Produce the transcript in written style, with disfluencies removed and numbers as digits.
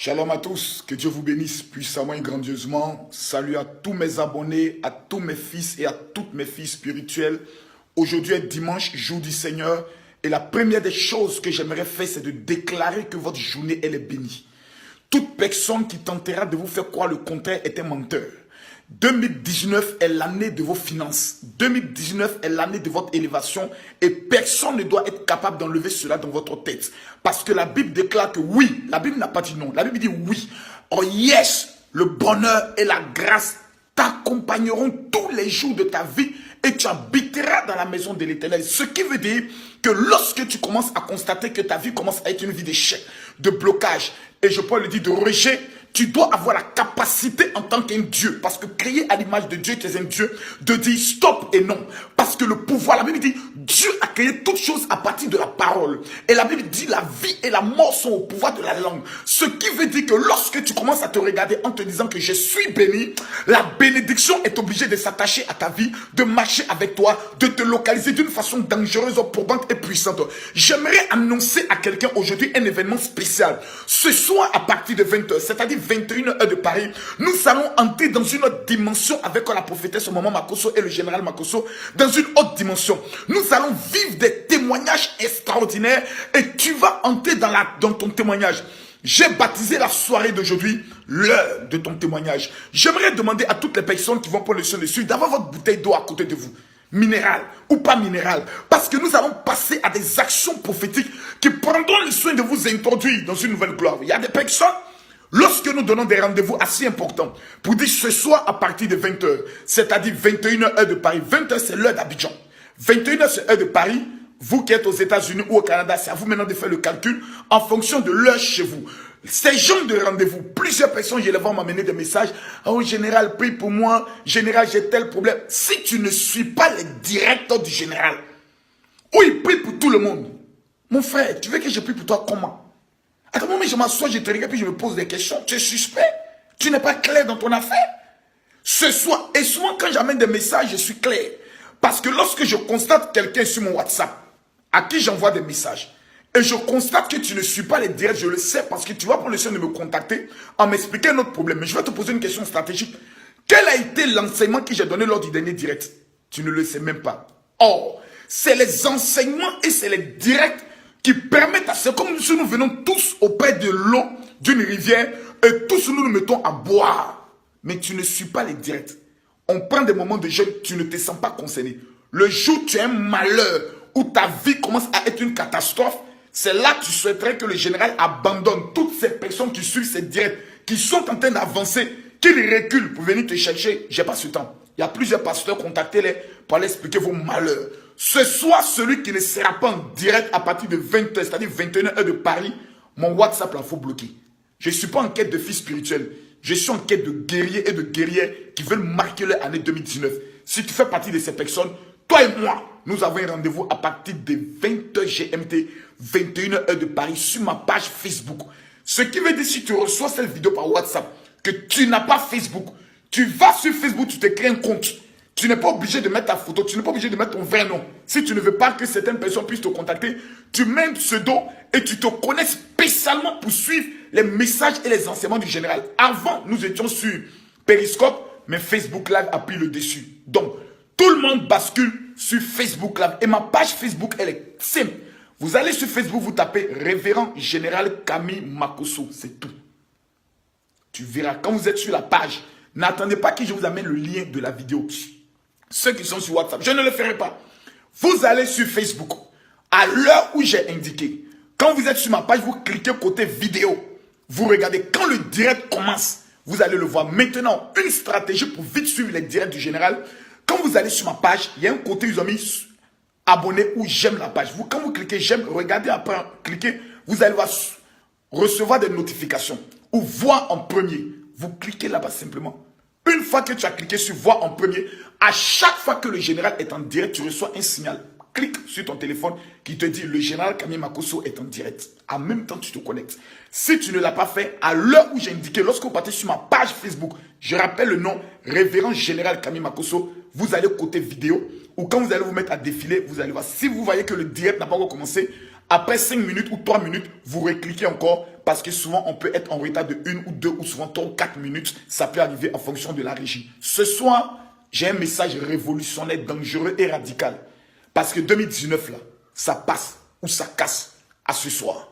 Shalom à tous, que Dieu vous bénisse puissamment et grandiosement. Salut à tous mes abonnés, à tous mes fils et à toutes mes filles spirituelles. Aujourd'hui est dimanche, jour du Seigneur. Et la première des choses que j'aimerais faire, c'est de déclarer que votre journée, elle est bénie. Toute personne qui tentera de vous faire croire le contraire est un menteur. 2019 est l'année de vos finances. 2019 est l'année de votre élévation. Et personne ne doit être capable d'enlever cela dans votre tête. Parce que la Bible déclare que oui. La Bible n'a pas dit non. La Bible dit oui. Oh yes, le bonheur et la grâce t'accompagneront tous les jours de ta vie. Et tu habiteras dans la maison de l'Éternel. Ce qui veut dire que lorsque tu commences à constater que ta vie commence à être une vie d'échec, de blocage, et je peux le dire de rejet, tu dois avoir la capacité en tant qu'un Dieu, parce que créé à l'image de Dieu, tu es un Dieu, de dire stop et non. Parce que le pouvoir, la Bible dit, Dieu a créé toutes choses à partir de la parole. Et la Bible dit, la vie et la mort sont au pouvoir de la langue. Ce qui veut dire que lorsque tu commences à te regarder en te disant que je suis béni, la bénédiction est obligée de s'attacher à ta vie, de marcher avec toi, de te localiser d'une façon dangereuse, probante et puissante. J'aimerais annoncer à quelqu'un aujourd'hui un événement spécial. Ce soir à partir de 20h, c'est-à-dire 21h de Paris, nous allons entrer dans une autre dimension avec la prophétesse Maman Makosso et le général Makosso, dans une autre dimension. Nous allons vivre des témoignages extraordinaires et tu vas entrer dans ton témoignage. J'ai baptisé la soirée d'aujourd'hui l'heure de ton témoignage. J'aimerais demander à toutes les personnes qui vont prendre le soin dessus d'avoir votre bouteille d'eau à côté de vous. Minéral ou pas minéral. Parce que nous allons passer à des actions prophétiques qui prendront le soin de vous introduire dans une nouvelle gloire. Il y a des personnes, lorsque nous donnons des rendez-vous assez importants, pour dire ce soir à partir de 20h, c'est-à-dire 21h heure de Paris, 20h c'est l'heure d'Abidjan, 21h c'est l'heure de Paris, vous qui êtes aux États-Unis ou au Canada, c'est à vous maintenant de faire le calcul en fonction de l'heure chez vous. Ces gens de rendez-vous, plusieurs personnes, je les vois m'amener des messages. Oh, général, prie pour moi. Général, j'ai tel problème. Si tu ne suis pas les directeurs du général, où il prie pour tout le monde. Mon frère, tu veux que je prie pour toi comment? À un moment, je m'assois, je te regarde, puis je me pose des questions. Tu es suspect. Tu n'es pas clair dans ton affaire. Ce soir, et souvent quand j'amène des messages, je suis clair. Parce que lorsque je constate quelqu'un sur mon WhatsApp, à qui j'envoie des messages, et je constate que tu ne suis pas les directs, je le sais, parce que tu vas prendre le soin de me contacter en m'expliquant notre problème. Mais je vais te poser une question stratégique. Quel a été l'enseignement que j'ai donné lors du dernier direct? Tu ne le sais même pas. Or, c'est les enseignements et c'est les directs qui permettent à ce, comme si nous venons tous auprès de l'eau d'une rivière et tous nous nous mettons à boire. Mais tu ne suis pas les directs. On prend des moments de jeûne, tu ne te sens pas concerné. Le jour où tu as un malheur, où ta vie commence à être une catastrophe, c'est là que tu souhaiterais que le général abandonne toutes ces personnes qui suivent ces directs, qui sont en train d'avancer, qu'ils reculent pour venir te chercher. J'ai pas ce temps. Il y a plusieurs pasteurs, contactez-les pour aller expliquer vos malheurs. Ce soir, celui qui ne sera pas en direct à partir de 20h, c'est-à-dire 21h de Paris, mon WhatsApp, là, il faut bloquer. Je ne suis pas en quête de fils spirituels. Je suis en quête de guerriers et de guerrières qui veulent marquer leur année 2019. Si tu fais partie de ces personnes, toi et moi, nous avons un rendez-vous à partir de 20h GMT, 21h de Paris, sur ma page Facebook. Ce qui veut dire, si tu reçois cette vidéo par WhatsApp, que tu n'as pas Facebook, tu vas sur Facebook, tu te crées un compte. Tu n'es pas obligé de mettre ta photo, tu n'es pas obligé de mettre ton vrai nom. Si tu ne veux pas que certaines personnes puissent te contacter, tu mets un pseudo et tu te connais spécialement pour suivre les messages et les enseignements du général. Avant, nous étions sur Periscope, mais Facebook Live a pris le dessus. Donc, tout le monde bascule sur Facebook Live. Et ma page Facebook, elle est simple. Vous allez sur Facebook, vous tapez Révérend Général Camille Makosso. C'est tout. Tu verras, quand vous êtes sur la page, n'attendez pas que je vous amène le lien de la vidéo. Ceux qui sont sur WhatsApp, je ne le ferai pas. Vous allez sur Facebook, à l'heure où j'ai indiqué. Quand vous êtes sur ma page, vous cliquez côté vidéo. Vous regardez, quand le direct commence, vous allez le voir. Maintenant, une stratégie pour vite suivre les directs du général. Quand vous allez sur ma page, il y a un côté, ils ont mis abonner ou j'aime la page. Vous, quand vous cliquez j'aime, regardez après, cliquez, vous allez recevoir des notifications ou voir en premier. Vous cliquez là-bas simplement. Une fois que tu as cliqué sur voir en premier, à chaque fois que le général est en direct, tu reçois un signal. Clique sur ton téléphone qui te dit le général Camille Makosso est en direct. En même temps, tu te connectes. Si tu ne l'as pas fait, à l'heure où j'ai indiqué, lorsque vous partez sur ma page Facebook, je rappelle le nom, Révérend Général Camille Makosso, vous allez côté vidéo, ou quand vous allez vous mettre à défiler, vous allez voir. Si vous voyez que le direct n'a pas encore commencé, Après 5 minutes ou 3 minutes, vous recliquez encore parce que souvent on peut être en retard de 1 ou 2 ou souvent 3 ou 4 minutes. Ça peut arriver en fonction de la régie. Ce soir, j'ai un message révolutionnaire, dangereux et radical. Parce que 2019 là, ça passe ou ça casse à ce soir.